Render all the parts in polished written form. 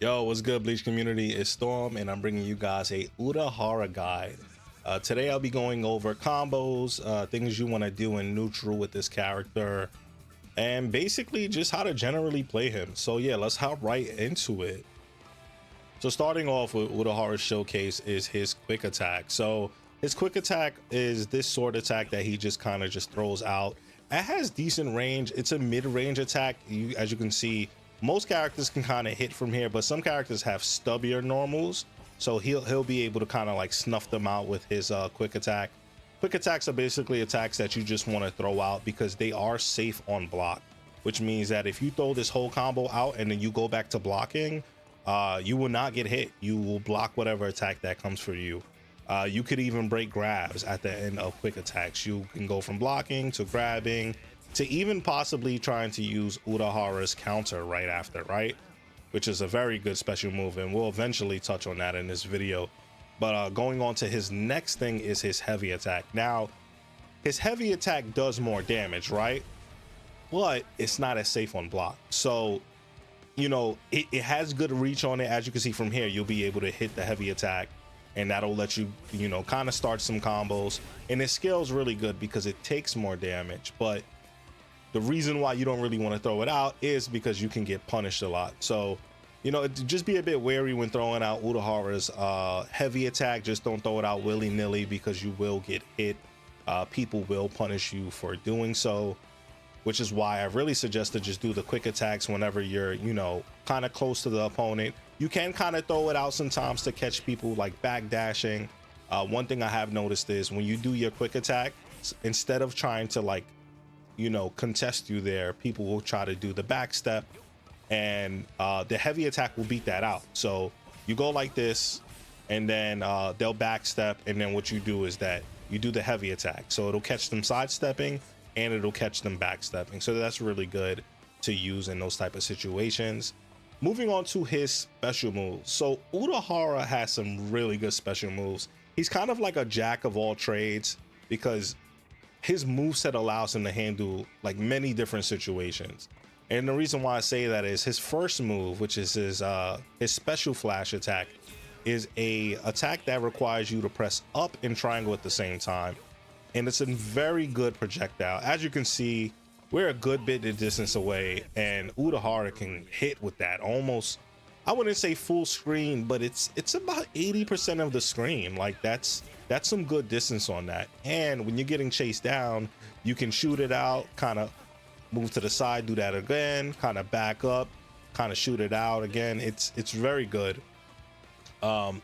Yo, what's good, Bleach community? It's Storm, and I'm bringing you guys a Urahara guide. Today, I'll be going over combos, things you want to do in neutral with this character, and basically just how to generally play him. So yeah, let's hop right into it. So starting off with Urahara's showcase is his quick attack. So his quick attack is this sword attack that he just kind of just throws out. It has decent range. It's a mid-range attack. As you can see, most characters can kind of hit from here, but some characters have stubbier normals, so he'll be able to kind of like snuff them out with his quick attack. Quick attacks are basically attacks that you just want to throw out because they are safe on block, which means that if you throw this whole combo out and then you go back to blocking, you will not get hit. You will block whatever attack that comes for you. You could even break grabs at the end of quick attacks. You can go from blocking to grabbing to even possibly trying to use Urahara's counter right after, right? Which is a very good special move, and we'll eventually touch on that in this video. But going on to his next thing is his heavy attack. Now, his heavy attack does more damage, right? But it's not as safe on block. So, you know, it has good reach on it. As you can see from here, you'll be able to hit the heavy attack, and that'll let you, you know, kind of start some combos. And it scales really good because it takes more damage. But the reason why you don't really want to throw it out is because you can get punished a lot. So, you know, just be a bit wary when throwing out Urahara's heavy attack. Just don't throw it out willy-nilly because you will get hit. People will punish you for doing so, which is why I really suggest to just do the quick attacks whenever you're, you know, kind of close to the opponent. You can kind of throw it out sometimes to catch people like backdashing. One thing I have noticed is when you do your quick attack, instead of trying to like, you know, contest you there, people will try to do the back step, and the heavy attack will beat that out. So you go like this, and then they'll back step, and then what you do is that you do the heavy attack, so it'll catch them sidestepping and it'll catch them backstepping. So that's really good to use in those type of situations. Moving on to his special moves. So Urahara has some really good special moves. He's kind of like a jack of all trades because his moveset allows him to handle like many different situations. And the reason why I say that is his first move, which is his special flash attack, is a attack that requires you to press up and triangle at the same time. And it's a very good projectile. As you can see, we're a good bit of distance away, and Urahara can hit with that almost, I wouldn't say full screen, but it's about 80% of the screen. Like that's some good distance on that. And when you're getting chased down, you can shoot it out, kind of move to the side, do that again, kind of back up, kind of shoot it out again. It's very good. The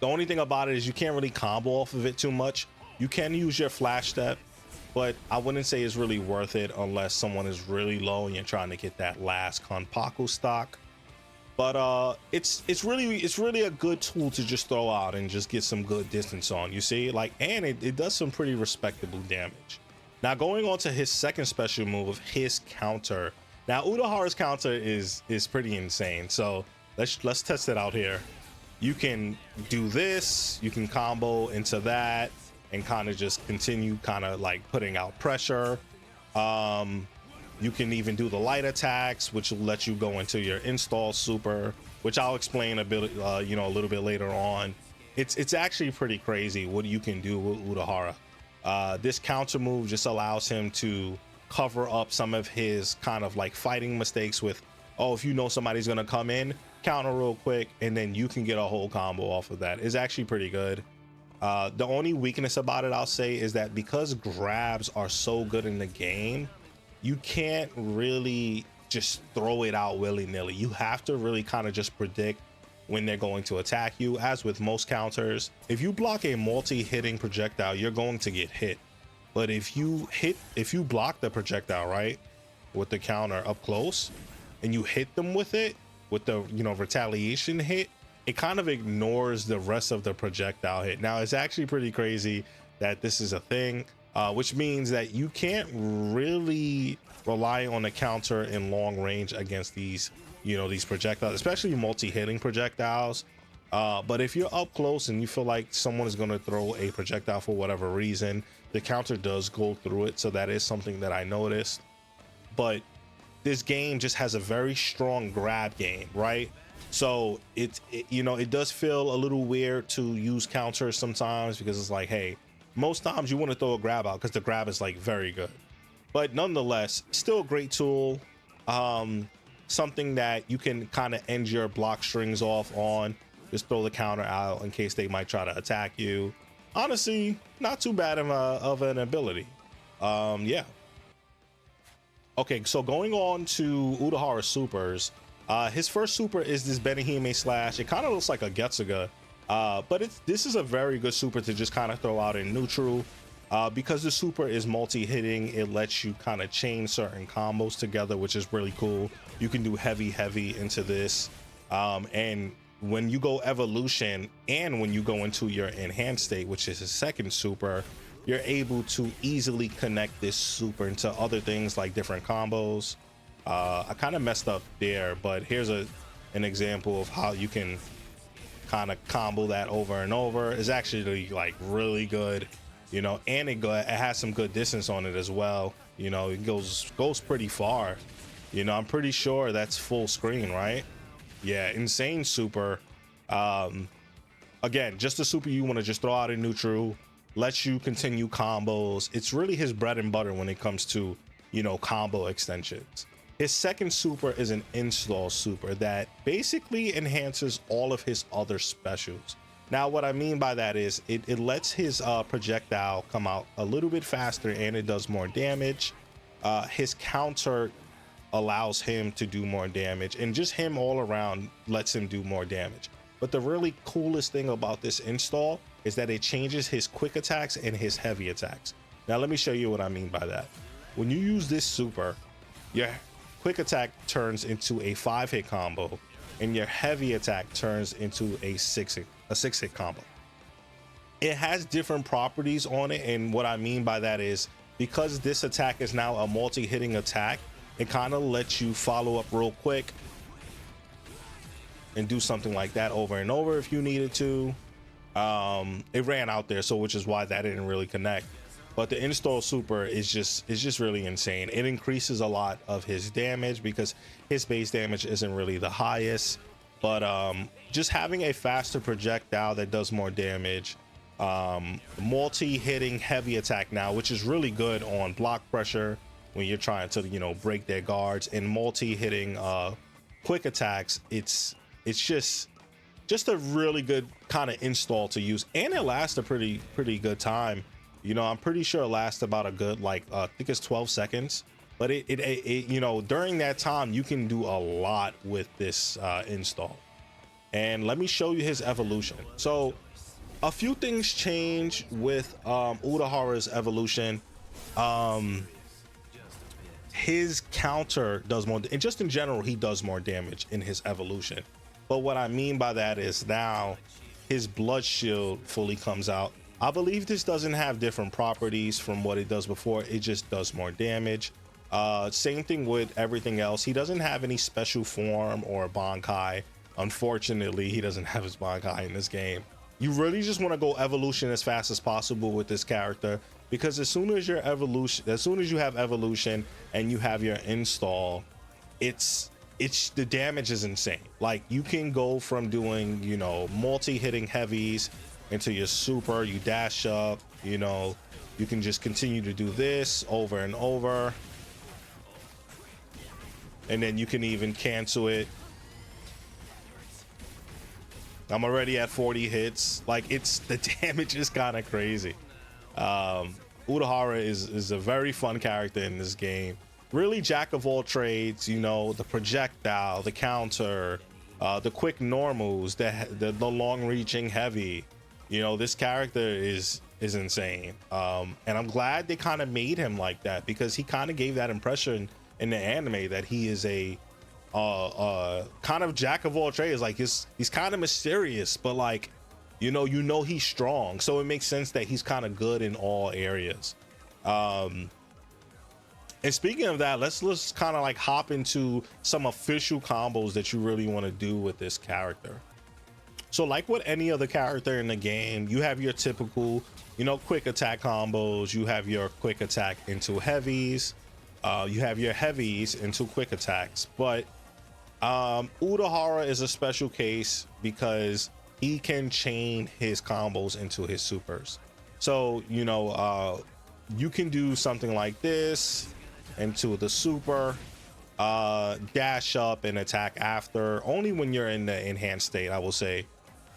only thing about it is you can't really combo off of it too much. You can use your flash step, but I wouldn't say it's really worth it unless someone is really low and you're trying to get that last Konpaku stock. But it's really a good tool to just throw out and just get some good distance on, you see, like, and it does some pretty respectable damage. Now going on to his second special move, his counter. Now Urahara's counter is pretty insane, so let's test it out here. You can do this, you can combo into that and kind of just continue kind of like putting out pressure. You can even do the light attacks, which will let you go into your install super, which I'll explain a bit, you know, a little bit later on. It's actually pretty crazy what you can do with Urahara. This counter move just allows him to cover up some of his kind of like fighting mistakes with, oh, if you know somebody's gonna come in, counter real quick, and then you can get a whole combo off of that. It's actually pretty good. The only weakness about it, I'll say, is that because grabs are so good in the game, you can't really just throw it out willy-nilly. You have to really kind of just predict when they're going to attack you. As with most counters, if you block a multi-hitting projectile, you're going to get hit. But if you block the projectile, right, with the counter up close, and you hit them with it, with the, you know, retaliation hit, it kind of ignores the rest of the projectile hit. Now, it's actually pretty crazy that this is a thing, which means that you can't really rely on the counter in long range against these, you know, these projectiles, especially multi-hitting projectiles. But if you're up close and you feel like someone is going to throw a projectile for whatever reason, the counter does go through it. So that is something that I noticed. But this game just has a very strong grab game, right? So you know, it does feel a little weird to use counters sometimes, because it's like, hey, most times you want to throw a grab out because the grab is like very good, but nonetheless still a great tool. Something that you can kind of end your block strings off on. Just throw the counter out in case they might try to attack you. Honestly, not too bad of an ability. Yeah. Okay, so going on to Urahara supers. His first super is this Benihime slash. It kind of looks like a Getsuga, but this is a very good super to just kind of throw out in neutral. Because the super is multi-hitting, it lets you kind of chain certain combos together, which is really cool. You can do heavy into this, and when you go evolution and when you go into your enhanced state, which is his second super, you're able to easily connect this super into other things like different combos. I kind of messed up there, but here's an example of how you can kind of combo that over and over. It's actually like really good, you know, and it has some good distance on it as well. You know, it goes pretty far. You know, I'm pretty sure that's full screen, right? Yeah, insane super. Again, just a super you want to just throw out in neutral, lets you continue combos. It's really his bread and butter when it comes to, you know, combo extensions. His second super is an install super that basically enhances all of his other specials. Now, what I mean by that is it lets his projectile come out a little bit faster, and it does more damage. His counter allows him to do more damage, and just him all around lets him do more damage. But the really coolest thing about this install is that it changes his quick attacks and his heavy attacks. Now, let me show you what I mean by that. When you use this super, your quick attack turns into a 5-hit combo, and your heavy attack turns into a 6-hit combo. It has different properties on it, and what I mean by that is because this attack is now a multi-hitting attack, it kind of lets you follow up real quick and do something like that over and over if you needed to. It ran out there, so which is why that didn't really connect. But the install super is just really insane. It increases a lot of his damage because his base damage isn't really the highest. But just having a faster projectile that does more damage, multi-hitting heavy attack now, which is really good on block pressure when you're trying to, you know, break their guards, and multi-hitting quick attacks. It's just a really good kind of install to use, and it lasts a pretty good time. You know, I'm pretty sure it lasts about a good, like, I think it's 12 seconds. But it you know, during that time, you can do a lot with this install. And let me show you his evolution. So a few things change with Urahara's evolution. His counter does more, and just in general, he does more damage in his evolution. But what I mean by that is now his blood shield fully comes out. I believe this doesn't have different properties from what it does before. It just does more damage. Same thing with everything else. He doesn't have any special form or Bankai. Unfortunately, he doesn't have his Bankai in this game. You really just want to go evolution as fast as possible with this character, because as soon as you have evolution and you have your install, the damage is insane. Like, you can go from doing, you know, multi-hitting heavies into your super, you dash up, you know, you can just continue to do this over and over, and then you can even cancel it. I'm already at 40 hits. Like, the damage is kind of crazy. Urahara is a very fun character in this game. Really jack of all trades, you know, the projectile, the counter, the quick normals, the long reaching heavy. You know, this character is insane. And I'm glad they kind of made him like that, because he kind of gave that impression in the anime that he is a kind of jack of all trades. Like, he's kind of mysterious, but like, you know he's strong, so it makes sense that he's kind of good in all areas. And speaking of that, let's kind of like hop into some official combos that you really want to do with this character. So like with any other character in the game, you have your typical, you know, quick attack combos. You have your quick attack into heavies. You have your heavies into quick attacks. But Urahara is a special case because he can chain his combos into his supers. So, you know, you can do something like this into the super, dash up and attack after, only when you're in the enhanced state, I will say.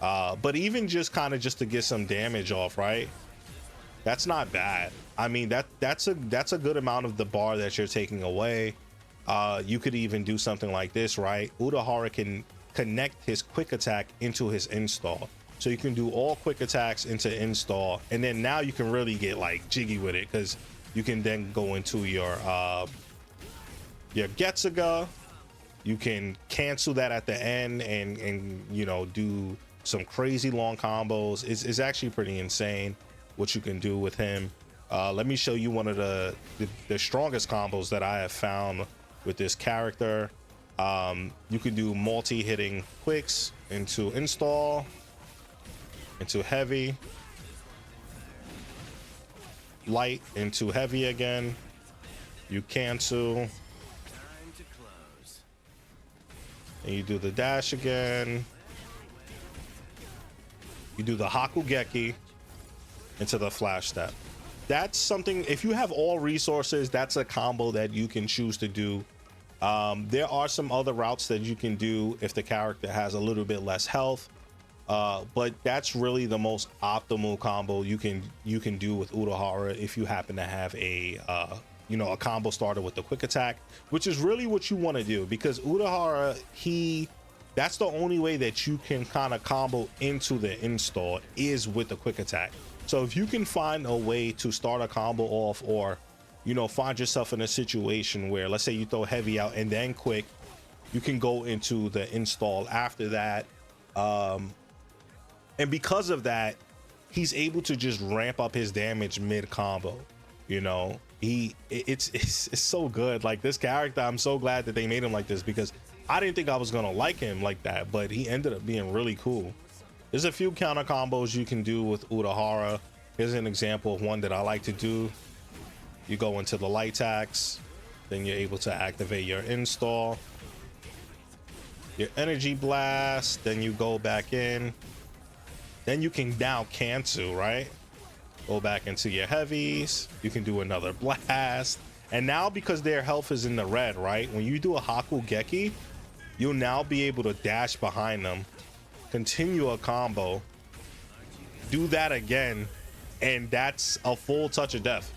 But even just kind of just to get some damage off, right? That's not bad. I mean, that's a good amount of the bar that you're taking away. You could even do something like this, right? Urahara can connect his quick attack into his install. So you can do all quick attacks into install, and then now you can really get like jiggy with it, because you can then go into your Getsuga. You can cancel that at the end and you know, do some crazy long combos. It's actually pretty insane what you can do with him. Let me show you one of the strongest combos that I have found with this character. You can do multi-hitting quicks into install, into heavy, light into heavy again. You cancel, and you do the dash again. You do the Hakugeki into the flash step. That's something, if you have all resources, that's a combo that you can choose to do. There are some other routes that you can do if the character has a little bit less health, but that's really the most optimal combo you can do with Urahara if you happen to have a you know, a combo starter with the quick attack, which is really what you want to do, because Urahara, that's the only way that you can kind of combo into the install is with the quick attack. So if you can find a way to start a combo off, or, you know, find yourself in a situation where, let's say you throw heavy out and then quick, you can go into the install after that. And because of that, he's able to just ramp up his damage mid combo. You know, it's so good. Like, this character, I'm so glad that they made him like this, because I didn't think I was gonna like him like that, but he ended up being really cool. There's a few counter combos you can do with Urahara. Here's an example of one that I like to do. You go into the light tax, then you're able to activate your install, your energy blast, then you go back in, then you can now cancel, right? Go back into your heavies, you can do another blast, and now because their health is in the red, right, when you do a Hakugeki, you'll now be able to dash behind them, continue a combo, do that again, and that's a full touch of death.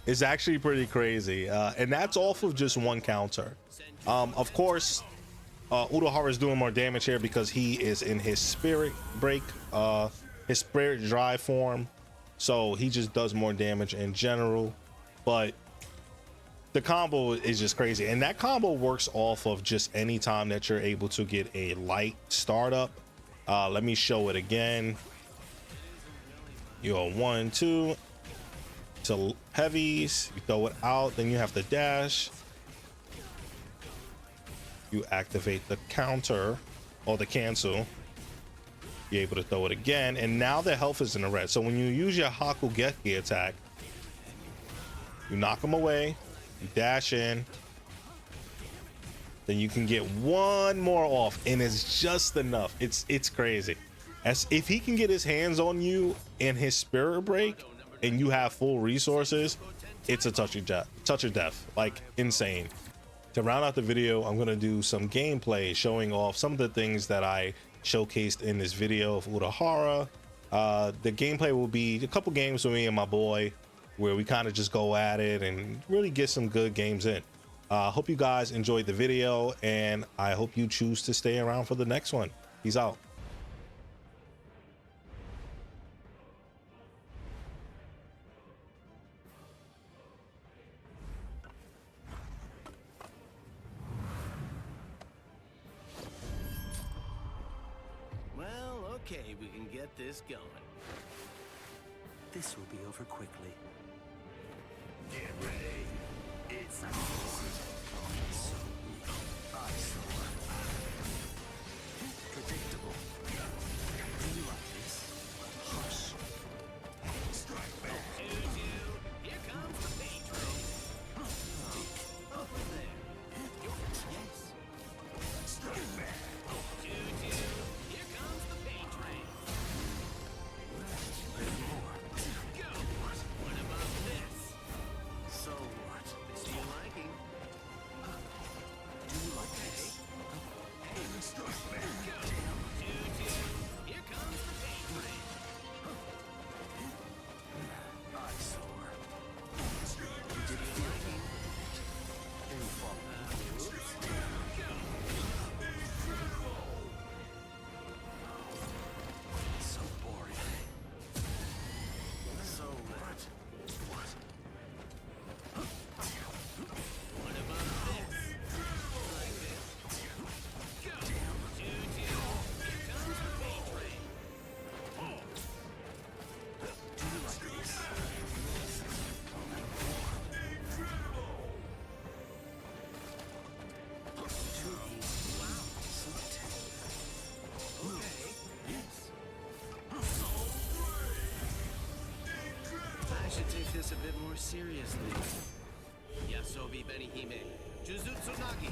It's actually pretty crazy, and that's off of just one counter. Of course, Urahara is doing more damage here because he is in his spirit break, his spirit drive form, so he just does more damage in general. But the combo is just crazy, and that combo works off of just any time that you're able to get a light startup. Let me show it again. You go 1, 2 to heavies, you throw it out, then you have to dash, you activate the counter or the cancel, you're able to throw it again, and now the health is in the red. So when you use your Hakugeki attack, you knock them away, you dash in, then you can get one more off, and it's just enough. It's crazy. As if he can get his hands on you in his spirit break and you have full resources, it's a touch of death, like insane. To round out the video, I'm gonna do some gameplay showing off some of the things that I showcased in this video of Urahara. The gameplay will be a couple games with me and my boy, where we kind of just go at it and really get some good games in. Hope you guys enjoyed the video, and I hope you choose to stay around for the next one. Peace out. Well, okay, we can get this going. This will be over quickly. Get ready. It's Predictable. Do you like this? Hush. strike back. Here comes the patron. Over there. Yes. this a bit more seriously. Yasobi Benihime, Jujutsu Nagi.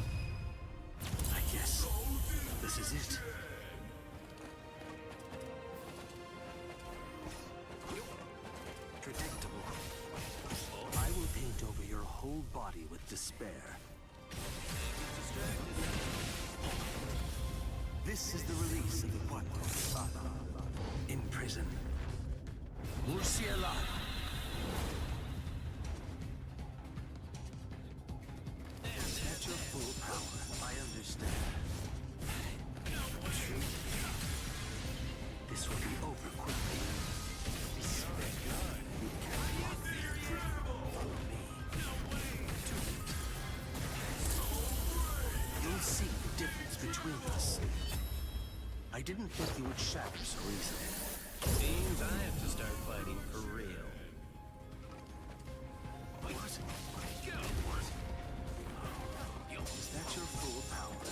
I guess this is it. Predictable. I will paint over your whole body with despair. This is the release of the Quattro. In prison. Murciela. At your full power, I understand. This will be over quickly. You can't block me. Follow me. You'll see the difference between us. I didn't think you would shatter so easily. Seems I have to start fighting for real. Is that your full power?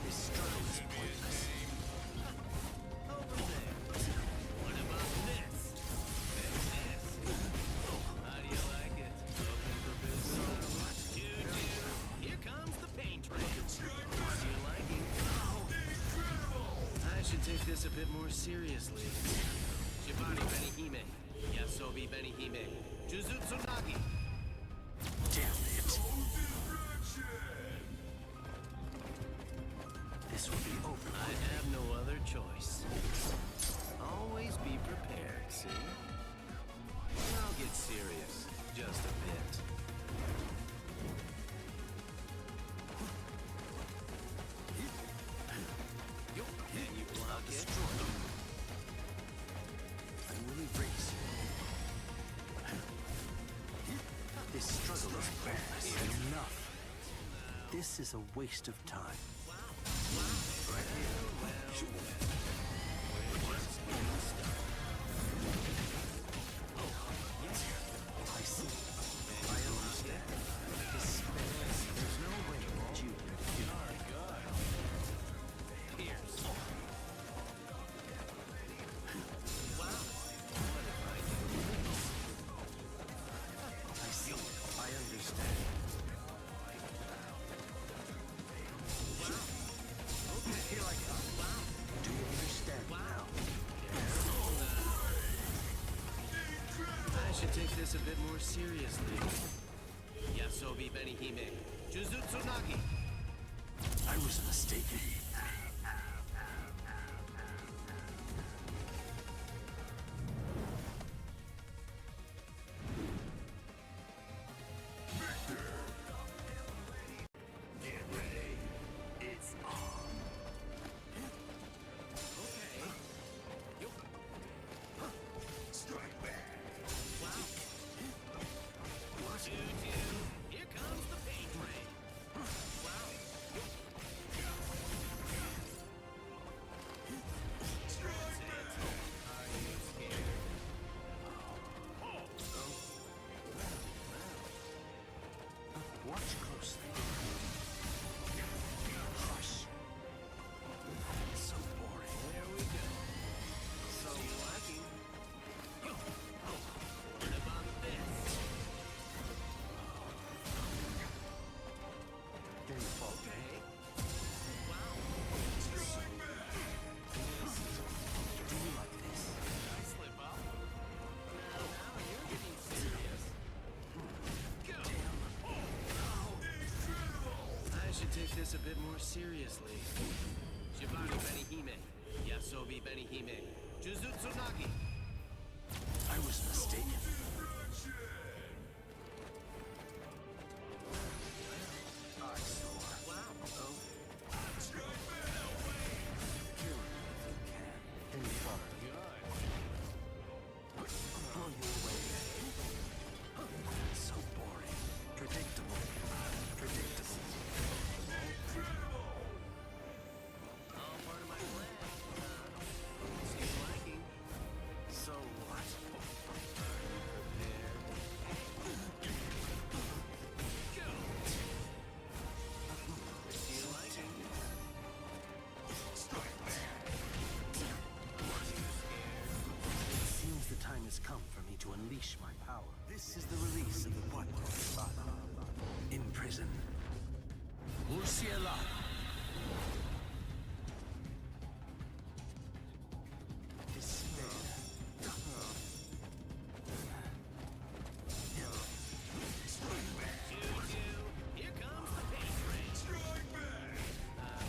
This struggle is pointless. Over there. What about this? How do you like it? Open for business. Here comes the paint train. What do you like it? I should take this a bit more seriously. Shibari Benihime, Yasobi Benihime, Jujutsu Nagi. Damn it. This will be over. I have no other choice. Always be prepared, see? I'll get serious, just a bit. Can you block it? I will erase you. This struggle is pointless. Enough. This is a waste of time. I see. I understand. There's no way that you can kill me. Pierce. I see. I understand. Here I come. Do you understand now? I should take this a bit more seriously. Yasobi Benihime, Jujutsu Nagi. I was mistaken. Here comes the paint train. Watch closely. Hush. So boring. There we go. So lucky. What about this? There you fall. Okay. Do you like this? Did I slip up? Now you're getting serious. Go. I should take this a bit more seriously. Shibari Benihime, Yasobi Benihime, Jujutsu Nagi. I was mistaken. I saw. Wow. Oh. Kill me if you can. Then follow. Blow you away. So boring. Predictable. Predictable. All part of my plan. Seems liking. So what? Ciela. Here comes the paint train. Strike back.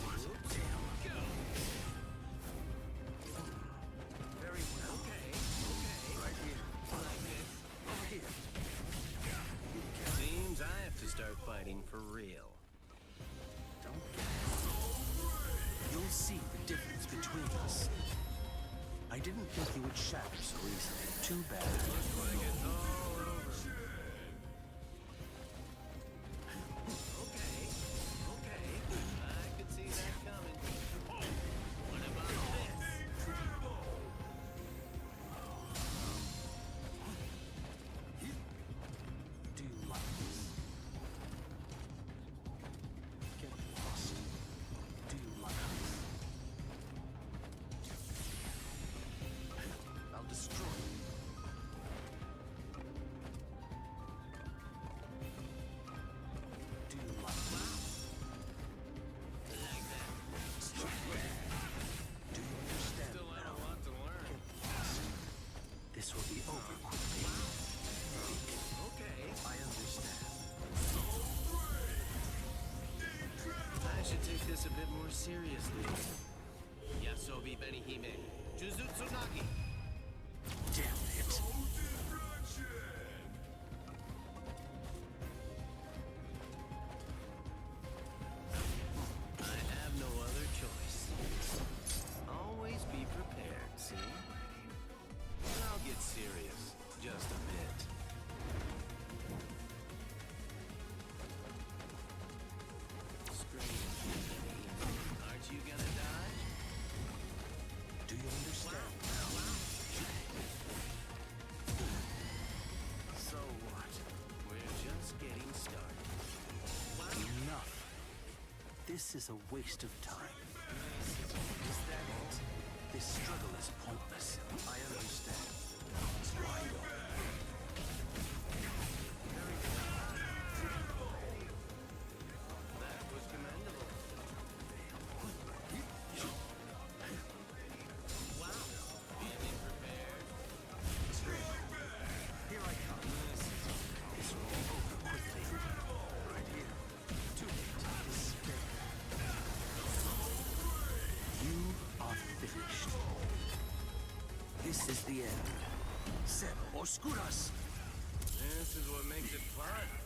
Go. Very well. Okay. Right here. Like this. Over here. Seems I have to start fighting for real. Don't get it. You'll see the difference between us. I didn't think you would shatter so easily. Too bad. Looks like it's all over. Okay. I could see that coming. What about this? Do you like this? Get lost. Do you like this? I'll destroy you. Do you like this? Like that. Do you understand Still have now? a lot to learn. Get lost. This will be over quickly. Okay. I understand. I should take this a bit more seriously. Yasobi Benihime. Jujutsu Nagi. Damn it. I have no other choice. Always be prepared, see? I'll get serious. Just a bit. Strange. Aren't you gonna die? Do you understand? So what? We're just getting started. Enough. This is a waste of time. Is that it? This struggle is pointless. I understand. That was commendable. Wow. Getting prepared. Here I come. This will be over quickly. Right here. Too late. Despair. You are finished. This is the end. Ser Oscuras. This is what makes it fun.